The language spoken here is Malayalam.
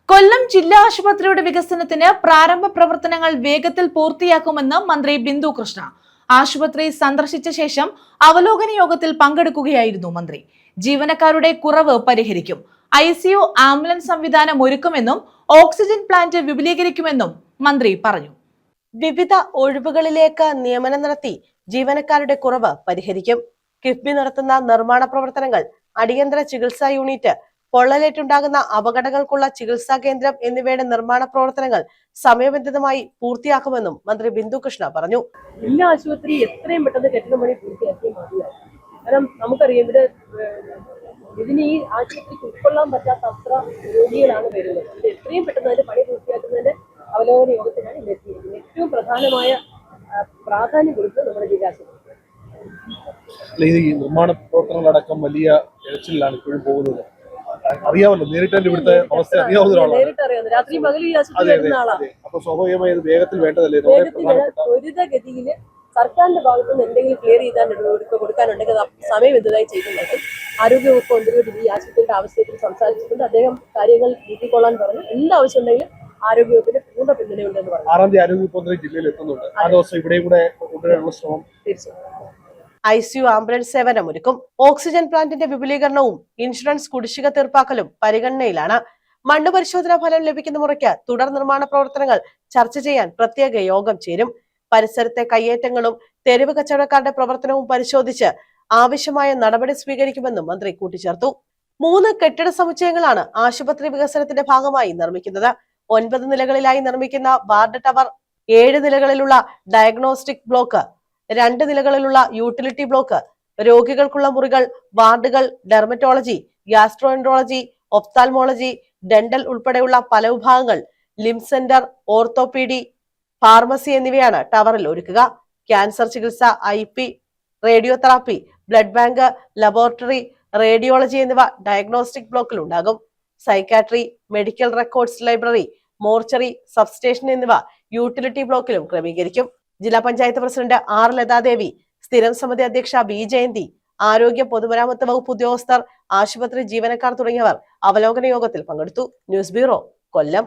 കൊല്ലം ജില്ലാ ആശുപത്രിയുടെ വികസനത്തിന് പ്രാരംഭ പ്രവർത്തനങ്ങൾ വേഗത്തിൽ പൂർത്തിയാക്കുമെന്ന് മന്ത്രി ബിന്ദു കൃഷ്ണ. ആശുപത്രി സന്ദർശിച്ച ശേഷം അവലോകന യോഗത്തിൽ പങ്കെടുക്കുകയായിരുന്നു മന്ത്രി. ജീവനക്കാരുടെ കുറവ് പരിഹരിക്കും, ICU ആംബുലൻസ് സംവിധാനം ഒരുക്കുമെന്നും ഓക്സിജൻ പ്ലാന്റ് വിപുലീകരിക്കുമെന്നും മന്ത്രി പറഞ്ഞു. വിവിധ ഒഴിവുകളിലേക്ക് നിയമനം നടത്തി ജീവനക്കാരുടെ കുറവ് പരിഹരിക്കും. കിഫ്ബി നടത്തുന്ന നിർമ്മാണ പ്രവർത്തനങ്ങൾ, അടിയന്തര ചികിത്സാ യൂണിറ്റ്, പൊള്ളലേറ്റുണ്ടാകുന്ന അപകടങ്ങൾക്കുള്ള ചികിത്സാ കേന്ദ്രം എന്നിവയുടെ നിർമ്മാണ പ്രവർത്തനങ്ങൾ സമയബന്ധിതമായി പൂർത്തിയാക്കുമെന്നും മന്ത്രി ബിന്ദു കൃഷ്ണ പറഞ്ഞു. ജില്ലാ ആശുപത്രി എത്രയും പെട്ടെന്ന് കെട്ടിട പണി പൂർത്തിയാക്കി മതിയാവും. കാരണം നമുക്കറിയാം ഇതിന് ഈ ആശുപത്രിക്ക് ഉൾക്കൊള്ളാൻ പറ്റാത്ത അത്ര രോഗികളാണ് വരുന്നത്. ഇത് എത്രയും പെട്ടെന്ന് അതിന്റെ പണി പൂർത്തിയാക്കുന്നതിന്റെ അവലോകന യോഗത്തിനാണ് ഇന്ന് എത്തിയിരിക്കുന്നത്. ഏറ്റവും പ്രധാനമായ പ്രാധാന്യം കൊടുത്ത് നമ്മുടെ ജില്ലാ ആശുപത്രി ഈ നിർമ്മാണ പ്രവർത്തനങ്ങളടക്കം വലിയ ഇഴച്ചിലാണ് ഇപ്പോഴും പോകുന്നത്. അറിയാമല്ലോ, നേരിട്ട് ഇവിടുത്തെ അവസ്ഥ അറിയാവുന്ന നേരിട്ട് അറിയാവുന്ന രാത്രി പകൽ ഈ ആശുപത്രി വരുന്ന ആളാണ്. അപ്പൊ സ്വാഭാവികമായി വേഗത്തിൽ വേണ്ടതല്ലേ? ത്വരിതഗതിയിൽ സർക്കാരിന്റെ ഭാഗത്തു നിന്ന് എന്തെങ്കിലും ക്ലിയർ ചെയ്താൽ കൊടുക്കാനുണ്ടെങ്കിൽ സമയബന്ധിതമായി ചെയ്യുന്നുണ്ട്. ആരോഗ്യവകുപ്പ് മന്ത്രിയോട് ഈ ആശുപത്രിയുടെ ആവശ്യത്തിൽ സംസാരിച്ചിട്ടുണ്ട്. അദ്ദേഹം കാര്യങ്ങൾ നീട്ടിക്കൊള്ളാൻ പറഞ്ഞു. എന്താവശ്യം ഉണ്ടെങ്കിലും ആരോഗ്യവകുപ്പിന്റെ പൂർണ്ണ പിന്തുണയുണ്ടെന്ന് പറഞ്ഞു. 6-ാം തീയതി ആരോഗ്യവകുപ്പ് മന്ത്രി ജില്ലയിൽ എത്തുന്നുണ്ട്. ആ ദിവസം ഇവിടെയും കൂടെ കൊണ്ടുവരാനുള്ള ശ്രമം തീർച്ചയായും. ICU ആംബുലൻസ് സേവനം ഒരുക്കും. ഓക്സിജൻ പ്ലാന്റിന്റെ വിപുലീകരണവും ഇൻഷുറൻസ് കുടിശ്ശിക തീർപ്പാക്കലും പരിഗണനയിലാണ്. മണ്ണ് പരിശോധനാ ഫലം ലഭിക്കുന്ന മുറയ്ക്ക് തുടർ നിർമ്മാണ പ്രവർത്തനങ്ങൾ ചർച്ച ചെയ്യാൻ പ്രത്യേക യോഗം ചേരും. പരിസരത്തെ കയ്യേറ്റങ്ങളും തെരുവ് കച്ചവടക്കാരുടെ പ്രവർത്തനവും പരിശോധിച്ച് ആവശ്യമായ നടപടി സ്വീകരിക്കുമെന്നും മന്ത്രി കൂട്ടിച്ചേർത്തു. 3 കെട്ടിട സമുച്ചയങ്ങളാണ് ആശുപത്രി വികസനത്തിന്റെ ഭാഗമായി നിർമ്മിക്കുന്നത്. 9 നിലകളിലായി നിർമ്മിക്കുന്ന വാർഡ് ടവർ, 7 നിലകളിലുള്ള ഡയഗ്നോസ്റ്റിക് ബ്ലോക്ക്, 2 നിലകളിലുള്ള യൂട്ടിലിറ്റി ബ്ലോക്ക്, രോഗികൾക്കുള്ള മുറികൾ, വാർഡുകൾ, ഡെർമറ്റോളജി, ഗ്യാസ്ട്രോഎൻട്രോളജി, ഒഫ്താൽമോളജി, ഡെന്റൽ ഉൾപ്പെടെയുള്ള പല വിഭാഗങ്ങൾ, ലിം സെന്റർ, ഓർത്തോപീഡി, ഫാർമസി എന്നിവയാണ് ടവറിൽ ഒരുക്കുക. ക്യാൻസർ ചികിത്സ, IP, radiotherapy, blood bank, laboratory, radiology എന്നിവ ഡയഗ്നോസ്റ്റിക് ബ്ലോക്കിൽ ഉണ്ടാകും. Psychiatry, medical records library, mortuary, substation എന്നിവ യൂട്ടിലിറ്റി ബ്ലോക്കിലും ക്രമീകരിക്കും. ജില്ലാ പഞ്ചായത്ത് പ്രസിഡന്റ് R ലതാദേവി, സ്ഥിരം സമിതി അധ്യക്ഷ B ജയന്തി, ആരോഗ്യ പൊതുമരാമത്ത് വകുപ്പ് ഉദ്യോഗസ്ഥർ, ആശുപത്രി ജീവനക്കാർ തുടങ്ങിയവർ അവലോകന യോഗത്തിൽ പങ്കെടുത്തു. ന്യൂസ് ബ്യൂറോ, കൊല്ലം.